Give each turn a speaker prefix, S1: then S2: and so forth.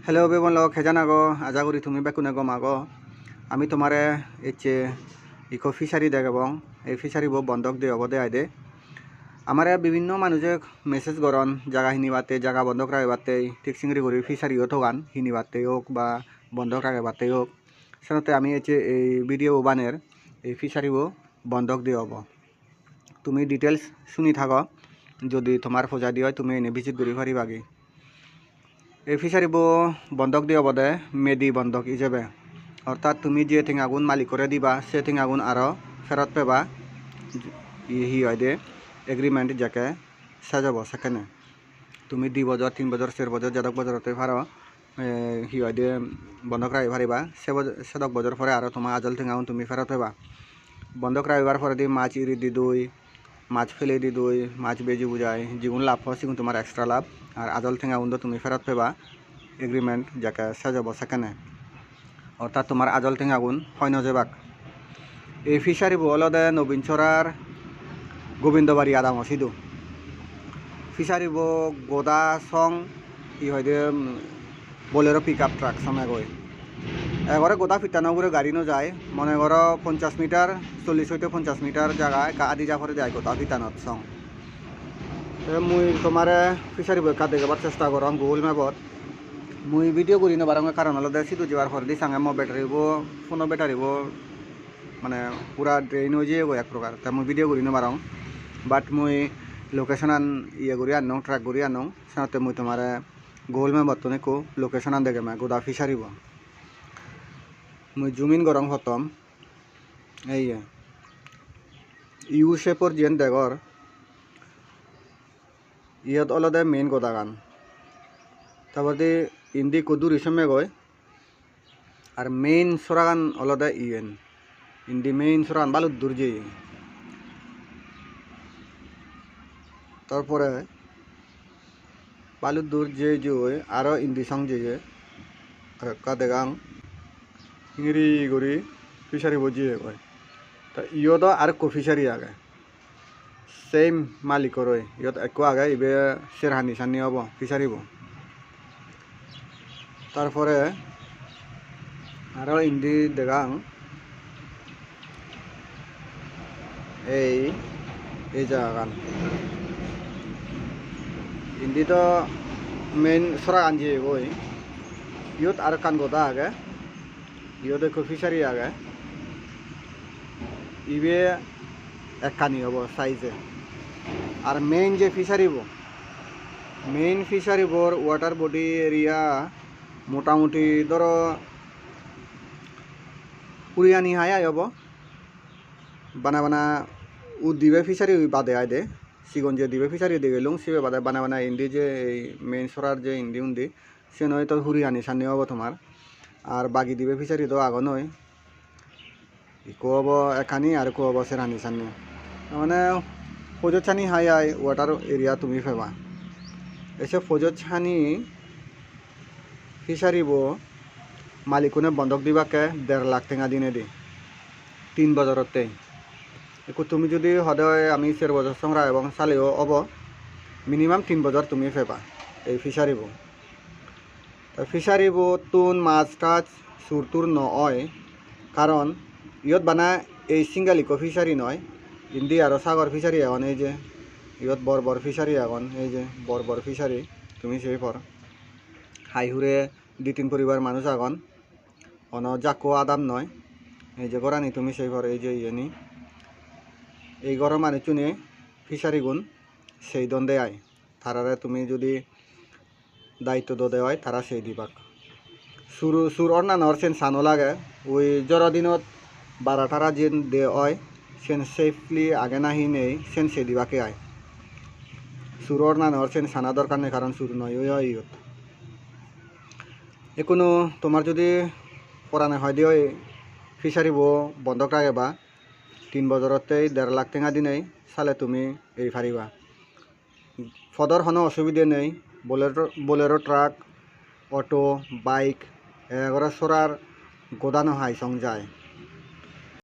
S1: hello Bevon লোক হেজানাগো আজা করি তুমি বেকুনাগো মাগো আমি তোমারে এচে ইকো ফিশারি দেখাবং এই ফিশারি বন্ধক দিয়ে অবদে আইদে আমার বিভিন্ন মানুষে মেসেজ করন জায়গা হিনিবাতে জায়গা বন্ধক রাখবাতে ঠিক সিঙ্গি করি ফিশারিও থগান হিনিবাতে হোক বা বন্ধক রাখবাতে হোক সেনতে আমি এচে এই ভিডিও বানের এই ফিশারিও বন্ধক দিয়ে হব তুমি ডিটেলস শুনি থাকো যদি তোমার ফজা দিয়ে তুমি এনে ভিজিট করি পারিবাগি এই ফিশারি বন্ধক দিয়ে অবদে মেদি বন্ধক হিসেবে অর্থাৎ তুমি যে থিং আগুন মালিক করে দিবা সে থিং আগুন আরও ফেরত পেবা হি হয় দে এগ্রিমেন্ট যাকে সাজাব সেখানে তুমি 2 বছর 3 বছর 4 বছর যেদক বছরতে পারো হি হয় দে বন্ধক রাখি পারিবা সেদক বছর পরে আরও তোমার আজল থিং আগুন তুমি ফেরত পেবা বন্ধক রাখিবার পরে দি মাছ ইরি দি দুই মাছ ফেলে দি দুই মাছ বেজি বুঝায় যেগুন লাভ হয় সেগুন তোমার এক্সট্রা লাভ আর আজল থিং আগুন তুমি ফেরত পেবা এগ্রিমেন্ট যাকে সাজাব সেখানে অর্থাৎ তোমার আজল থিং আগুন হয় নজেবাক এই ফিশারি বলদে নবীন চরার গোবিন্দবাড়ি আদাম সিধু ফিশারি গোদা সং ই হয় দে বোলেরো পিক আপ ট্রাক সময় গই এবারে গোদা ফিটানো করে গাড়ি নো যায় মনে করো 50 মিটার 40 হইতে 50 মিটার জায়গায় আদি যাফরে যায় গোদা ফিটানত সং মুই তোমারে ফিশারি বই কাটে যাবার চেষ্টা করম গুগল ম্যাপত মুই ভিডিও করি না বারং কারণ হলো সিধু যাবার পর দি সাঙ্গে মো ব্যাটারিব ফোনো ব্যাটারিব মানে পুরা ড্রেন হয়ে যায় এক প্রকার তা মুই ভিডিও করি না বারং বাট মুই লোকেশন আন ইয়ে করি আনো ট্রাক করি আনো সাথে মুই তোমারে গুগল ম্যাপত তো নেকো লোকেশন আন দেখে মা গোদা ফিশারিব মুই জুমিন গরম হতম এই ইউ শেপর যেন দেগর ইয়ত অলদে মেইন গোদা গান তারপরে ইন্দি কদুর ইসমে গয় আর মেইন সরাগান অলদে ইয়েন ইন্দি মেইন সরাগান বালু দূর যে তারপরে বালু দূর যে আরও ইন্দি সং যে কাদেগাং ইংরি গরি ফিশারি বজিয়ে কয় তা ইয়দ আর কো ফিশারি আগে সেম মালিকর ইয়ত একো আগে ইবে সেরহানি সানি হব ফিশারিব তারপরে আরও ইন্দি দেগাং এই জায়গান ইন্দি তো মেইন সরা আনজি বই ইয়ত আর কান গোদা আগে ইয়ত একো ফিশারি আগে ইবে এক কানি হব সাইজে আর মেইন যে ফিশারিব মেইন ফিশারিবর ওয়াটার বডি এরিয়া মোটামুটি ধরো পুরিয়ানি হাই হব বানা বানা উ দিবে ফিশারি বাদে আয় দে সিগন যে দিবে ফিশারি দিয়ে গেলুম সিবে বাদে বানা বানা ইন্দি যে এই মেইন সরার যে ইন্দি উন্দি সে নয় তো হুরিয়ানি সানি হব তোমার আর বাকি দিবে ফিশারি তো আগ নয় ইকো হব এখানি আর কো হব সেরানি সানি মানে ফজর ছানি হাই আই ওয়াটার এরিয়া তুমি ফেবা এসে ফজর ছানি ফিশারিব মালিকনে বন্ধক দিবাকে 1.5 লাখ টাকা দিনে দি 3 বছরতে একো তুমি যদি সদায় আমি 4 বছর সংরা এবং চালেও হব মিনিমাম 3 বছর তুমি ফেবা এই ফিশারিব ফিশারিব তুন মাছ টাছ সুরতুর নয় কারণ ইয়ত বানা এই সিঙ্গেল ইকো ফিশারি নয় ইন্দি আর সাগর ফিশারি এখন এই যে ইয়ত বড় ফিশারি এখন এই যে বড় ফিশারি তুমি সেই পর হাইহুরে 2-3 পরিবার মানুষ এখন অন জাকো আদাম নয় এই যে গরানি তুমি সেই পর এই যে ইয়েনি এই গরম মানুষ চুনে ফিশারি গুণ সেই দন্দে আয় তারারে তুমি যদি দায়িত্ব দে হয় তারা সেই দিবাক সুর অন্যান্য সেন সানো লাগে ওই জরদিনত 12-18 দিন দে হয় সেন সেফলি আগে নাহি নেই সেন সে দিবাকে আয় সুর অন্যান্য সেন সানা দরকার নেই কারণ সুর নয় ওই হয় ইয়ত এখনো তোমার যদি পরানে হয় দিয়ে ফিশারি বন্ধক রাখে বা 3 বছরতেই 1.5 লাখ টাকা দিনেই চালে তুমি এই পারিবা ফদর কোনো অসুবিধা নেই Bolero truck auto bike Egra সরার গোদানো হাই সং যায়